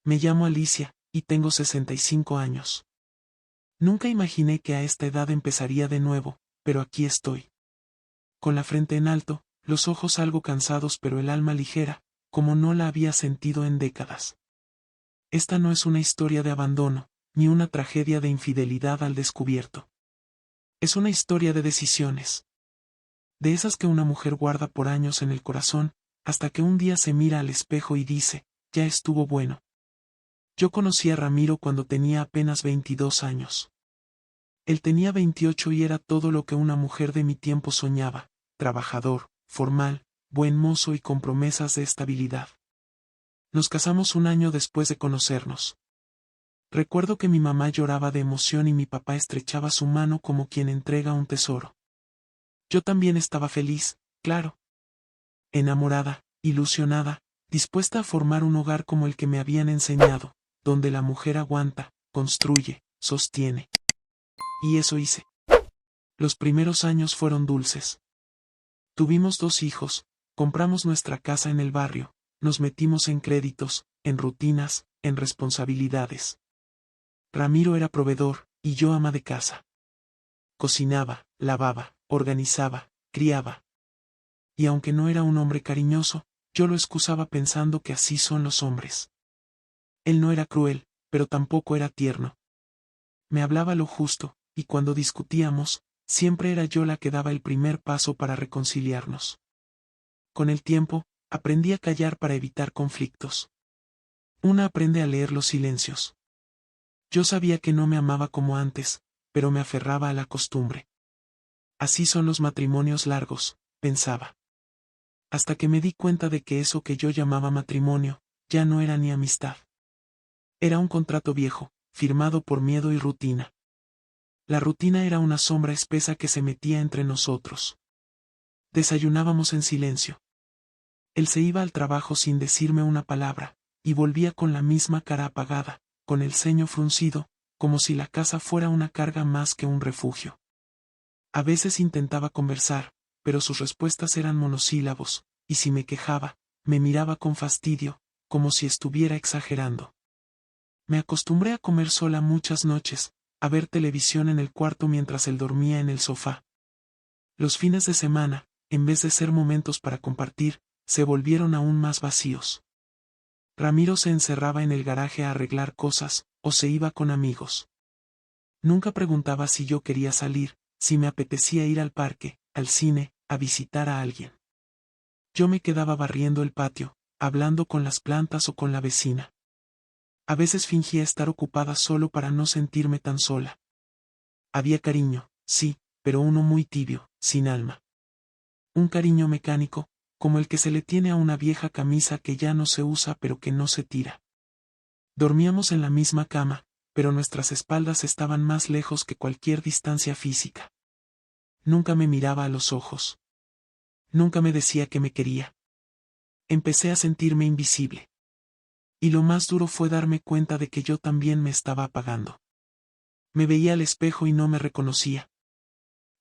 Me llamo Alicia, y tengo 65 años. Nunca imaginé que a esta edad empezaría de nuevo, pero aquí estoy. Con la frente en alto, los ojos algo cansados pero el alma ligera, como no la había sentido en décadas. Esta no es una historia de abandono, ni una tragedia de infidelidad al descubierto. Es una historia de decisiones. De esas que una mujer guarda por años en el corazón, hasta que un día se mira al espejo y dice, ya estuvo bueno. Yo conocí a Ramiro cuando tenía apenas 22 años. Él tenía 28 y era todo lo que una mujer de mi tiempo soñaba, trabajador, formal, buen mozo y con promesas de estabilidad. Nos casamos un año después de conocernos. Recuerdo que mi mamá lloraba de emoción y mi papá estrechaba su mano como quien entrega un tesoro. Yo también estaba feliz, claro. Enamorada, ilusionada, dispuesta a formar un hogar como el que me habían enseñado, donde la mujer aguanta, construye, sostiene. Y eso hice. Los primeros años fueron dulces. Tuvimos 2 hijos, compramos nuestra casa en el barrio, nos metimos en créditos, en rutinas, en responsabilidades. Ramiro era proveedor, y yo ama de casa. Cocinaba, lavaba, organizaba, criaba. Y aunque no era un hombre cariñoso, yo lo excusaba pensando que así son los hombres. Él no era cruel, pero tampoco era tierno. Me hablaba lo justo, y cuando discutíamos, siempre era yo la que daba el primer paso para reconciliarnos. Con el tiempo, aprendí a callar para evitar conflictos. Una aprende a leer los silencios. Yo sabía que no me amaba como antes, pero me aferraba a la costumbre. Así son los matrimonios largos, pensaba. Hasta que me di cuenta de que eso que yo llamaba matrimonio, ya no era ni amistad. Era un contrato viejo, firmado por miedo y rutina. La rutina era una sombra espesa que se metía entre nosotros. Desayunábamos en silencio. Él se iba al trabajo sin decirme una palabra, y volvía con la misma cara apagada, con el ceño fruncido, como si la casa fuera una carga más que un refugio. A veces intentaba conversar, pero sus respuestas eran monosílabos, y si me quejaba, me miraba con fastidio, como si estuviera exagerando. Me acostumbré a comer sola muchas noches, a ver televisión en el cuarto mientras él dormía en el sofá. Los fines de semana, en vez de ser momentos para compartir, se volvieron aún más vacíos. Ramiro se encerraba en el garaje a arreglar cosas, o se iba con amigos. Nunca preguntaba si yo quería salir, si me apetecía ir al parque, al cine, a visitar a alguien. Yo me quedaba barriendo el patio, hablando con las plantas o con la vecina. A veces fingía estar ocupada solo para no sentirme tan sola. Había cariño, sí, pero uno muy tibio, sin alma. Un cariño mecánico, como el que se le tiene a una vieja camisa que ya no se usa pero que no se tira. Dormíamos en la misma cama, pero nuestras espaldas estaban más lejos que cualquier distancia física. Nunca me miraba a los ojos. Nunca me decía que me quería. Empecé a sentirme invisible. Y lo más duro fue darme cuenta de que yo también me estaba apagando. Me veía al espejo y no me reconocía.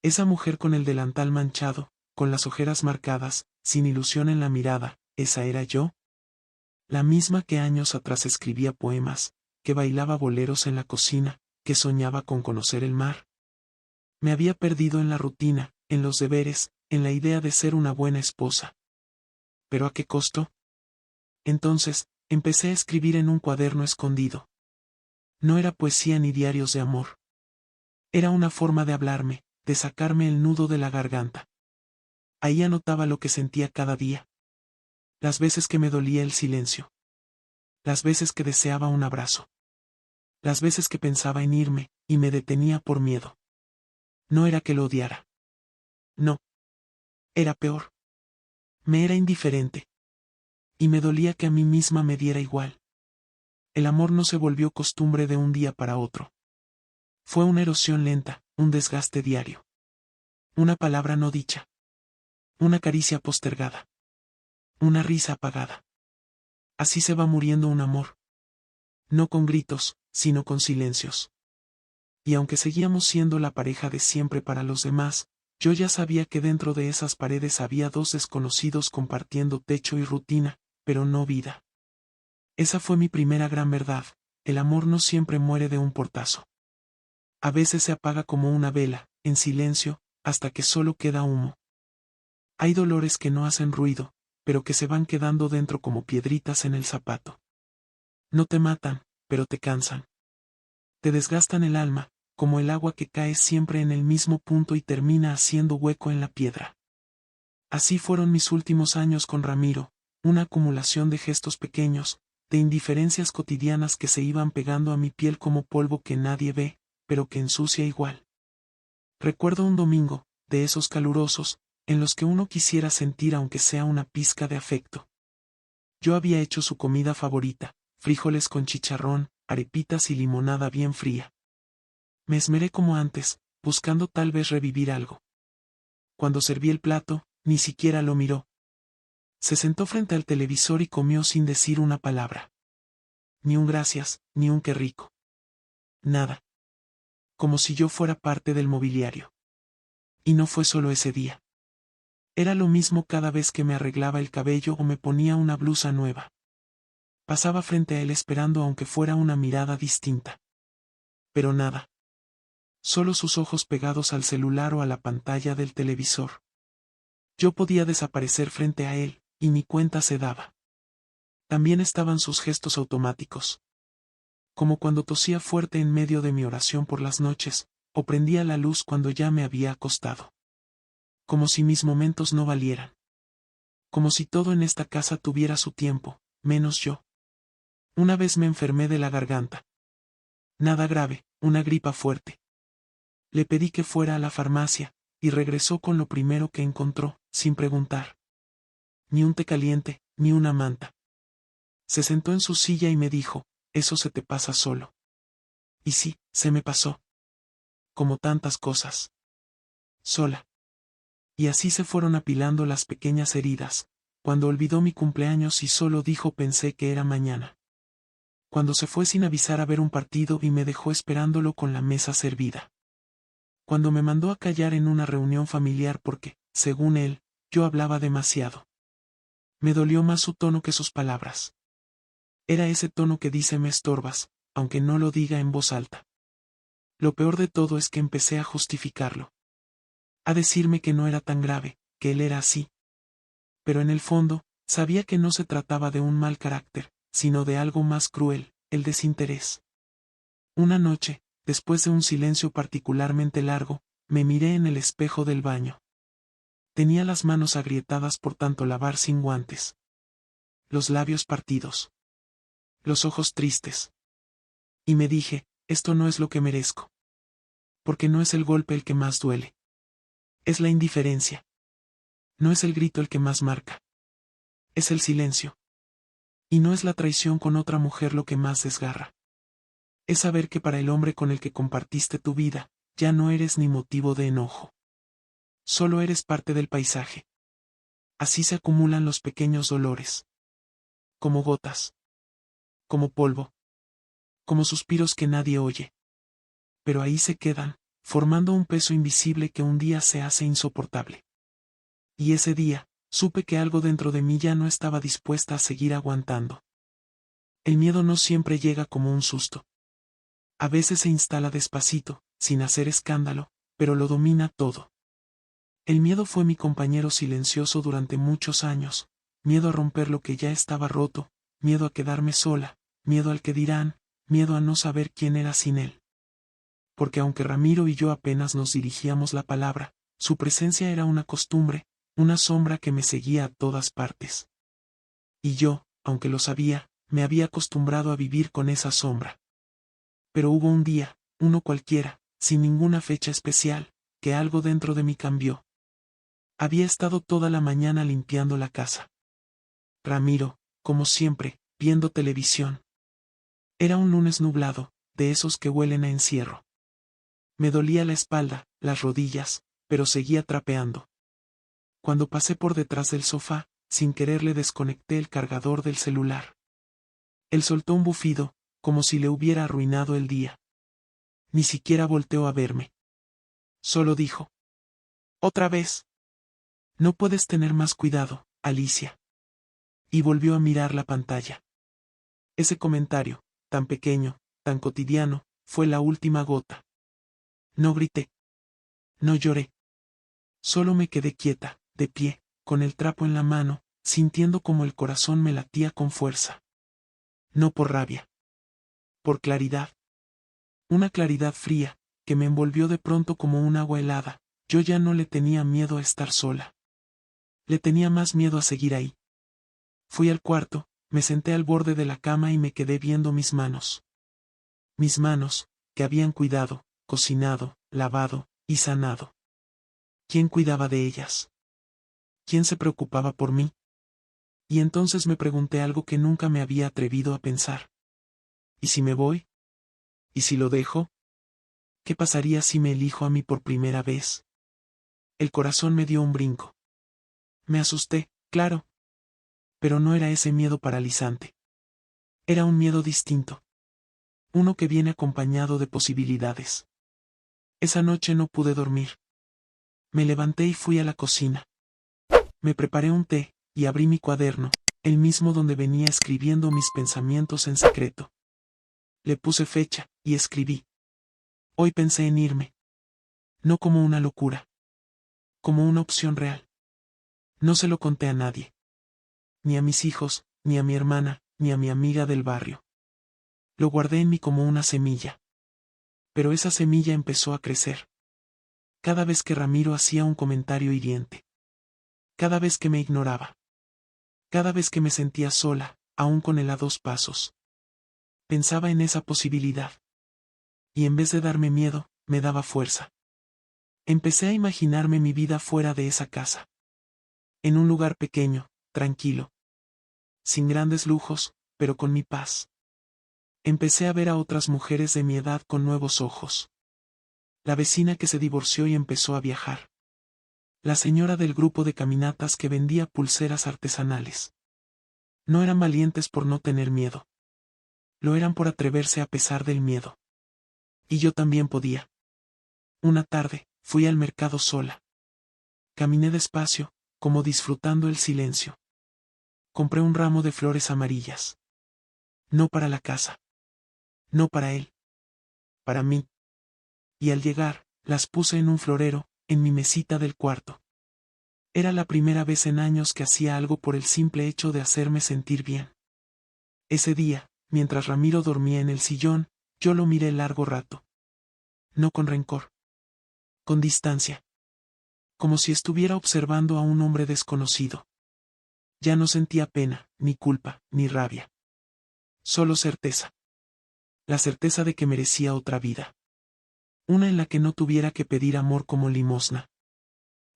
Esa mujer con el delantal manchado, con las ojeras marcadas, sin ilusión en la mirada, ¿esa era yo? La misma que años atrás escribía poemas, que bailaba boleros en la cocina, que soñaba con conocer el mar. Me había perdido en la rutina, en los deberes, en la idea de ser una buena esposa. ¿Pero a qué costo? Entonces, empecé a escribir en un cuaderno escondido. No era poesía ni diarios de amor. Era una forma de hablarme, de sacarme el nudo de la garganta. Ahí anotaba lo que sentía cada día. Las veces que me dolía el silencio. Las veces que deseaba un abrazo. Las veces que pensaba en irme, y me detenía por miedo. No era que lo odiara. No. Era peor. Me era indiferente. Y me dolía que a mí misma me diera igual. El amor no se volvió costumbre de un día para otro. Fue una erosión lenta, un desgaste diario. Una palabra no dicha. Una caricia postergada. Una risa apagada. Así se va muriendo un amor. No con gritos, sino con silencios. Y aunque seguíamos siendo la pareja de siempre para los demás, yo ya sabía que dentro de esas paredes había 2 desconocidos compartiendo techo y rutina, pero no vida. Esa fue mi primera gran verdad: el amor no siempre muere de un portazo. A veces se apaga como una vela, en silencio, hasta que solo queda humo. Hay dolores que no hacen ruido, pero que se van quedando dentro como piedritas en el zapato. No te matan, pero te cansan. Te desgastan el alma, como el agua que cae siempre en el mismo punto y termina haciendo hueco en la piedra. Así fueron mis últimos años con Ramiro, una acumulación de gestos pequeños, de indiferencias cotidianas que se iban pegando a mi piel como polvo que nadie ve, pero que ensucia igual. Recuerdo un domingo, de esos calurosos, en los que uno quisiera sentir aunque sea una pizca de afecto. Yo había hecho su comida favorita: frijoles con chicharrón, arepitas y limonada bien fría. Me esmeré como antes, buscando tal vez revivir algo. Cuando serví el plato, ni siquiera lo miró. Se sentó frente al televisor y comió sin decir una palabra. Ni un gracias, ni un qué rico. Nada. Como si yo fuera parte del mobiliario. Y no fue solo ese día. Era lo mismo cada vez que me arreglaba el cabello o me ponía una blusa nueva. Pasaba frente a él esperando aunque fuera una mirada distinta. Pero nada. Solo sus ojos pegados al celular o a la pantalla del televisor. Yo podía desaparecer frente a él, y mi cuenta se daba. También estaban sus gestos automáticos. Como cuando tosía fuerte en medio de mi oración por las noches, o prendía la luz cuando ya me había acostado. Como si mis momentos no valieran. Como si todo en esta casa tuviera su tiempo, menos yo. Una vez me enfermé de la garganta. Nada grave, una gripa fuerte. Le pedí que fuera a la farmacia, y regresó con lo primero que encontró, sin preguntar. Ni un té caliente, ni una manta. Se sentó en su silla y me dijo: eso se te pasa solo. Y sí, se me pasó. Como tantas cosas. Sola. Y así se fueron apilando las pequeñas heridas, cuando olvidó mi cumpleaños y solo dijo: pensé que era mañana. Cuando se fue sin avisar a ver un partido y me dejó esperándolo con la mesa servida. Cuando me mandó a callar en una reunión familiar porque, según él, yo hablaba demasiado. Me dolió más su tono que sus palabras. Era ese tono que dice: me estorbas, aunque no lo diga en voz alta. Lo peor de todo es que empecé a justificarlo. A decirme que no era tan grave, que él era así. Pero en el fondo, sabía que no se trataba de un mal carácter, sino de algo más cruel: el desinterés. Una noche, después de un silencio particularmente largo, me miré en el espejo del baño. Tenía las manos agrietadas por tanto lavar sin guantes. Los labios partidos. Los ojos tristes. Y me dije: esto no es lo que merezco. Porque no es el golpe el que más duele. Es la indiferencia. No es el grito el que más marca. Es el silencio. Y no es la traición con otra mujer lo que más desgarra. Es saber que para el hombre con el que compartiste tu vida, ya no eres ni motivo de enojo. Solo eres parte del paisaje. Así se acumulan los pequeños dolores. Como gotas. Como polvo. Como suspiros que nadie oye. Pero ahí se quedan, formando un peso invisible que un día se hace insoportable. Y ese día, supe que algo dentro de mí ya no estaba dispuesta a seguir aguantando. El miedo no siempre llega como un susto. A veces se instala despacito, sin hacer escándalo, pero lo domina todo. El miedo fue mi compañero silencioso durante muchos años: miedo a romper lo que ya estaba roto, miedo a quedarme sola, miedo al que dirán, miedo a no saber quién era sin él. Porque aunque Ramiro y yo apenas nos dirigíamos la palabra, su presencia era una costumbre, una sombra que me seguía a todas partes. Y yo, aunque lo sabía, me había acostumbrado a vivir con esa sombra. Pero hubo un día, uno cualquiera, sin ninguna fecha especial, que algo dentro de mí cambió. Había estado toda la mañana limpiando la casa. Ramiro, como siempre, viendo televisión. Era un lunes nublado, de esos que huelen a encierro. Me dolía la espalda, las rodillas, pero seguía trapeando. Cuando pasé por detrás del sofá, sin querer le desconecté el cargador del celular. Él soltó un bufido, como si le hubiera arruinado el día. Ni siquiera volteó a verme. Solo dijo: otra vez. No puedes tener más cuidado, Alicia. Y volvió a mirar la pantalla. Ese comentario, tan pequeño, tan cotidiano, fue la última gota. No grité. No lloré. Solo me quedé quieta, de pie, con el trapo en la mano, sintiendo como el corazón me latía con fuerza. No por rabia. Por claridad. Una claridad fría, que me envolvió de pronto como un agua helada. Yo ya no le tenía miedo a estar sola. Le tenía más miedo a seguir ahí. Fui al cuarto, me senté al borde de la cama y me quedé viendo mis manos. Mis manos, que habían cuidado, cocinado, lavado, y sanado. ¿Quién cuidaba de ellas? ¿Quién se preocupaba por mí? Y entonces me pregunté algo que nunca me había atrevido a pensar. ¿Y si me voy? ¿Y si lo dejo? ¿Qué pasaría si me elijo a mí por primera vez? El corazón me dio un brinco. Me asusté, claro. Pero no era ese miedo paralizante. Era un miedo distinto. Uno que viene acompañado de posibilidades. Esa noche no pude dormir. Me levanté y fui a la cocina. Me preparé un té, y abrí mi cuaderno, el mismo donde venía escribiendo mis pensamientos en secreto. Le puse fecha, y escribí. Hoy pensé en irme. No como una locura. Como una opción real. No se lo conté a nadie. Ni a mis hijos, ni a mi hermana, ni a mi amiga del barrio. Lo guardé en mí como una semilla. Pero esa semilla empezó a crecer. Cada vez que Ramiro hacía un comentario hiriente. Cada vez que me ignoraba. Cada vez que me sentía sola, aún con él a 2 pasos. Pensaba en esa posibilidad. Y en vez de darme miedo, me daba fuerza. Empecé a imaginarme mi vida fuera de esa casa. En un lugar pequeño, tranquilo. Sin grandes lujos, pero con mi paz. Empecé a ver a otras mujeres de mi edad con nuevos ojos. La vecina que se divorció y empezó a viajar. La señora del grupo de caminatas que vendía pulseras artesanales. No eran valientes por no tener miedo. Lo eran por atreverse a pesar del miedo. Y yo también podía. Una tarde, fui al mercado sola. Caminé despacio, como disfrutando el silencio. Compré un ramo de flores amarillas. No para la casa. No para él. Para mí. Y al llegar, las puse en un florero, en mi mesita del cuarto. Era la primera vez en años que hacía algo por el simple hecho de hacerme sentir bien. Ese día, mientras Ramiro dormía en el sillón, yo lo miré largo rato. No con rencor. Con distancia. Como si estuviera observando a un hombre desconocido. Ya no sentía pena, ni culpa, ni rabia. Solo certeza. La certeza de que merecía otra vida. Una en la que no tuviera que pedir amor como limosna.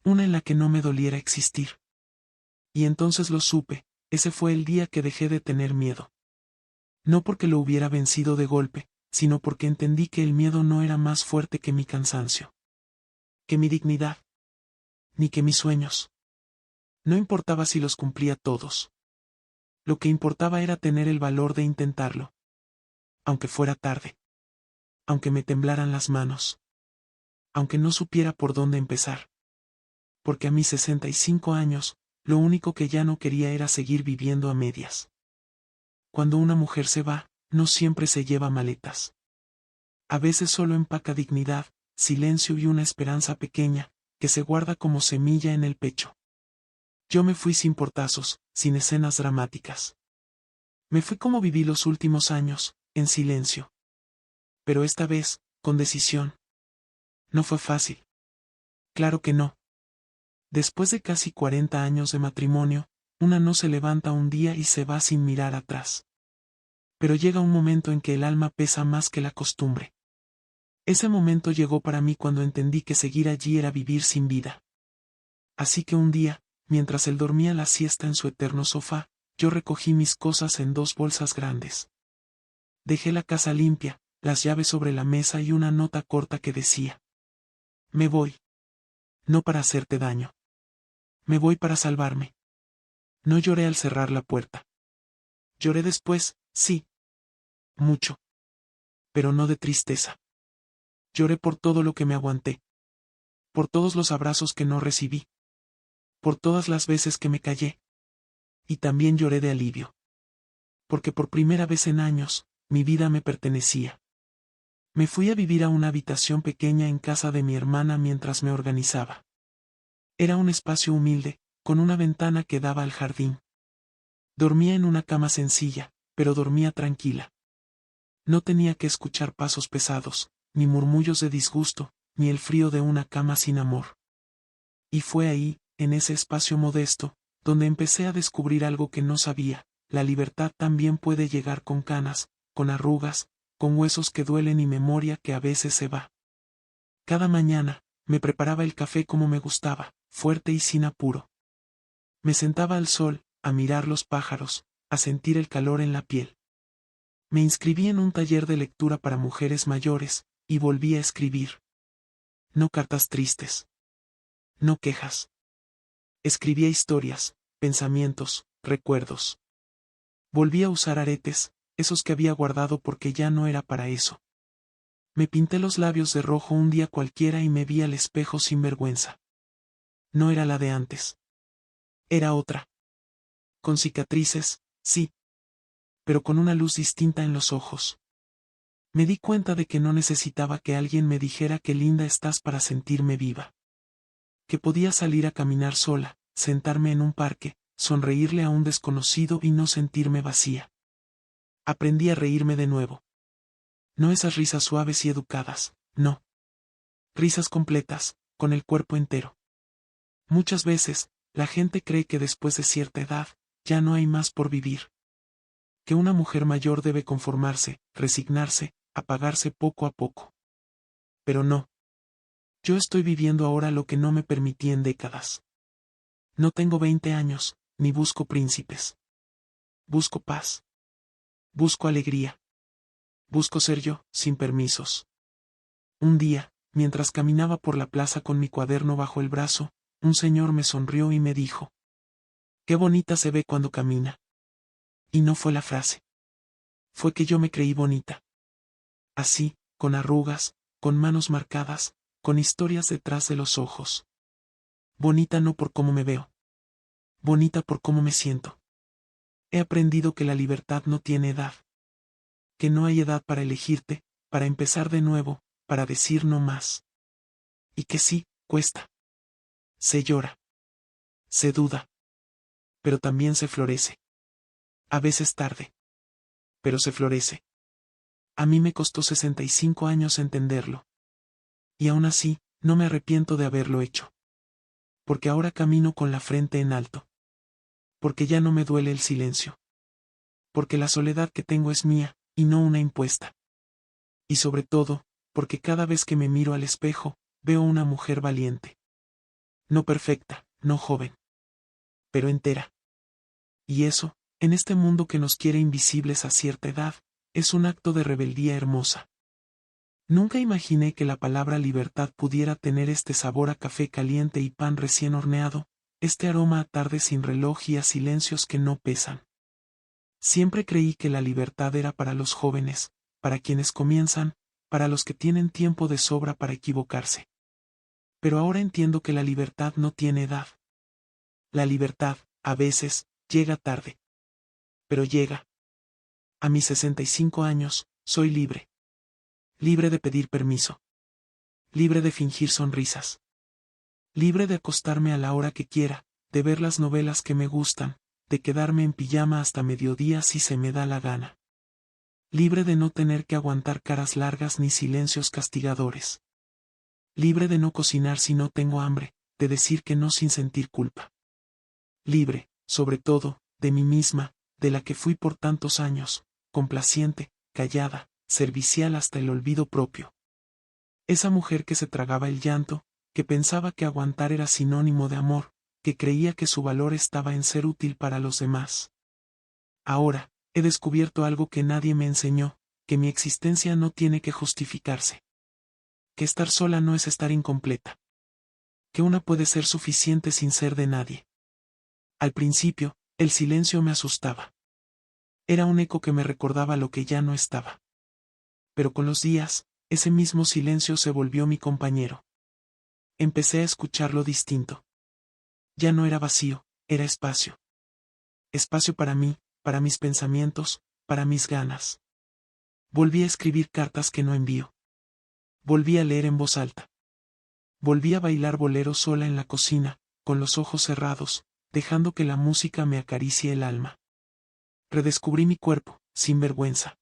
Una en la que no me doliera existir. Y entonces lo supe, ese fue el día que dejé de tener miedo. No porque lo hubiera vencido de golpe, sino porque entendí que el miedo no era más fuerte que mi cansancio. Que mi dignidad. Ni que mis sueños. No importaba si los cumplía todos. Lo que importaba era tener el valor de intentarlo. Aunque fuera tarde. Aunque me temblaran las manos. Aunque no supiera por dónde empezar. Porque a mis 65 años, lo único que ya no quería era seguir viviendo a medias. Cuando una mujer se va, no siempre se lleva maletas. A veces solo empaca dignidad, silencio y una esperanza pequeña, que se guarda como semilla en el pecho. Yo me fui sin portazos, sin escenas dramáticas. Me fui como viví los últimos años, en silencio. Pero esta vez, con decisión. No fue fácil. Claro que no. Después de casi 40 años de matrimonio, una no se levanta un día y se va sin mirar atrás. Pero llega un momento en que el alma pesa más que la costumbre. Ese momento llegó para mí cuando entendí que seguir allí era vivir sin vida. Así que un día, mientras él dormía la siesta en su eterno sofá, yo recogí mis cosas en 2 bolsas grandes. Dejé la casa limpia, las llaves sobre la mesa y una nota corta que decía: me voy. No para hacerte daño. Me voy para salvarme. No lloré al cerrar la puerta. Lloré después, sí. Mucho. Pero no de tristeza. Lloré por todo lo que me aguanté. Por todos los abrazos que no recibí. Por todas las veces que me callé. Y también lloré de alivio. porque por primera vez en años, mi vida me pertenecía. Me fui a vivir a una habitación pequeña en casa de mi hermana mientras me organizaba. Era un espacio humilde, con una ventana que daba al jardín. Dormía en una cama sencilla, pero dormía tranquila. No tenía que escuchar pasos pesados, ni murmullos de disgusto, ni el frío de una cama sin amor. Y fue ahí, en ese espacio modesto, donde empecé a descubrir algo que no sabía: la libertad también puede llegar con canas, con arrugas, con huesos que duelen y memoria que a veces se va. Cada mañana, me preparaba el café como me gustaba, fuerte y sin apuro. Me sentaba al sol, a mirar los pájaros, a sentir el calor en la piel. Me inscribí en un taller de lectura para mujeres mayores, y volví a escribir. No cartas tristes. No quejas. Escribía historias, pensamientos, recuerdos. Volví a usar aretes, esos que había guardado porque ya no era para eso. Me pinté los labios de rojo un día cualquiera y me vi al espejo sin vergüenza. No era la de antes. Era otra. Con cicatrices, sí. Pero con una luz distinta en los ojos. Me di cuenta de que no necesitaba que alguien me dijera qué linda estás para sentirme viva. Que podía salir a caminar sola, sentarme en un parque, sonreírle a un desconocido y no sentirme vacía. Aprendí a reírme de nuevo. No esas risas suaves y educadas, no. Risas completas, con el cuerpo entero. Muchas veces, la gente cree que después de cierta edad, ya no hay más por vivir. Que una mujer mayor debe conformarse, resignarse, apagarse poco a poco. Pero no. Yo estoy viviendo ahora lo que no me permití en décadas. No tengo 20 años, ni busco príncipes. Busco paz. Busco alegría. Busco ser yo, sin permisos. Un día, mientras caminaba por la plaza con mi cuaderno bajo el brazo, un señor me sonrió y me dijo: «Qué bonita se ve cuando camina». Y no fue la frase. Fue que yo me creí bonita. Así, con arrugas, con manos marcadas, con historias detrás de los ojos. Bonita no por cómo me veo. Bonita por cómo me siento. He aprendido que la libertad no tiene edad. Que no hay edad para elegirte, para empezar de nuevo, para decir no más. Y que sí, cuesta. Se llora. Se duda. Pero también se florece. A veces tarde. Pero se florece. A mí me costó 65 años entenderlo. Y aún así, no me arrepiento de haberlo hecho. Porque ahora camino con la frente en alto. Porque ya no me duele el silencio. Porque la soledad que tengo es mía, y no una impuesta. Y sobre todo, porque cada vez que me miro al espejo, veo una mujer valiente. No perfecta, no joven. Pero entera. Y eso, en este mundo que nos quiere invisibles a cierta edad, es un acto de rebeldía hermosa. Nunca imaginé que la palabra libertad pudiera tener este sabor a café caliente y pan recién horneado, este aroma a tarde sin reloj y a silencios que no pesan. Siempre creí que la libertad era para los jóvenes, para quienes comienzan, para los que tienen tiempo de sobra para equivocarse. Pero ahora entiendo que la libertad no tiene edad. La libertad, a veces, llega tarde. Pero llega. A mis 65 años, soy libre. Libre de pedir permiso. Libre de fingir sonrisas. Libre de acostarme a la hora que quiera, de ver las novelas que me gustan, de quedarme en pijama hasta mediodía si se me da la gana. Libre de no tener que aguantar caras largas ni silencios castigadores. Libre de no cocinar si no tengo hambre, de decir que no sin sentir culpa. Libre, sobre todo, de mí misma, de la que fui por tantos años, complaciente, callada, servicial hasta el olvido propio. Esa mujer que se tragaba el llanto, que pensaba que aguantar era sinónimo de amor, que creía que su valor estaba en ser útil para los demás. Ahora, he descubierto algo que nadie me enseñó, que mi existencia no tiene que justificarse. Que estar sola no es estar incompleta. Que una puede ser suficiente sin ser de nadie. Al principio, el silencio me asustaba. Era un eco que me recordaba lo que ya no estaba. Pero con los días, ese mismo silencio se volvió mi compañero. Empecé a escucharlo distinto. Ya no era vacío, era espacio. Espacio para mí, para mis pensamientos, para mis ganas. Volví a escribir cartas que no envío. Volví a leer en voz alta. Volví a bailar bolero sola en la cocina, con los ojos cerrados, dejando que la música me acaricie el alma. Redescubrí mi cuerpo, sin vergüenza.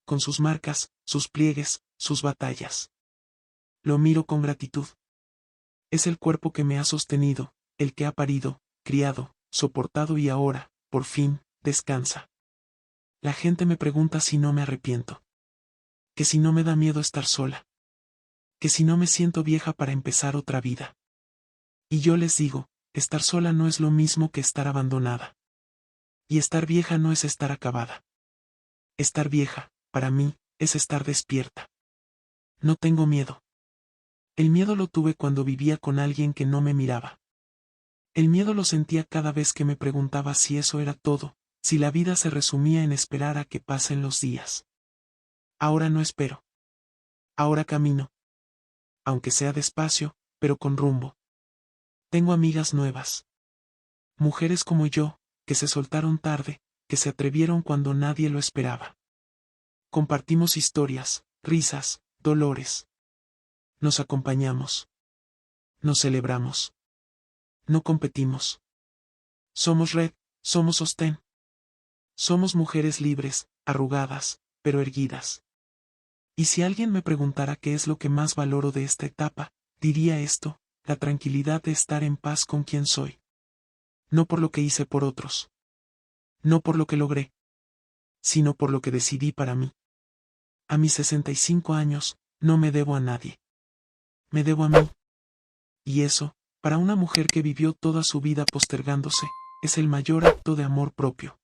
Con sus marcas, sus pliegues, sus batallas. Lo miro con gratitud. Es el cuerpo que me ha sostenido, el que ha parido, criado, soportado y ahora, por fin, descansa. La gente me pregunta si no me arrepiento. Que si no me da miedo estar sola. Que si no me siento vieja para empezar otra vida. Y yo les digo, estar sola no es lo mismo que estar abandonada. Y estar vieja no es estar acabada. Estar vieja, para mí, es estar despierta. No tengo miedo. El miedo lo tuve cuando vivía con alguien que no me miraba. El miedo lo sentía cada vez que me preguntaba si eso era todo, si la vida se resumía en esperar a que pasen los días. Ahora no espero. Ahora camino. Aunque sea despacio, pero con rumbo. Tengo amigas nuevas. Mujeres como yo, que se soltaron tarde, que se atrevieron cuando nadie lo esperaba. Compartimos historias, risas, dolores. Nos acompañamos. Nos celebramos. No competimos. Somos red, somos sostén. Somos mujeres libres, arrugadas, pero erguidas. Y si alguien me preguntara qué es lo que más valoro de esta etapa, diría esto, la tranquilidad de estar en paz con quien soy. No por lo que hice por otros. No por lo que logré. Sino por lo que decidí para mí. A mis 65 años, no me debo a nadie. Me debo a mí. Y eso, para una mujer que vivió toda su vida postergándose, es el mayor acto de amor propio.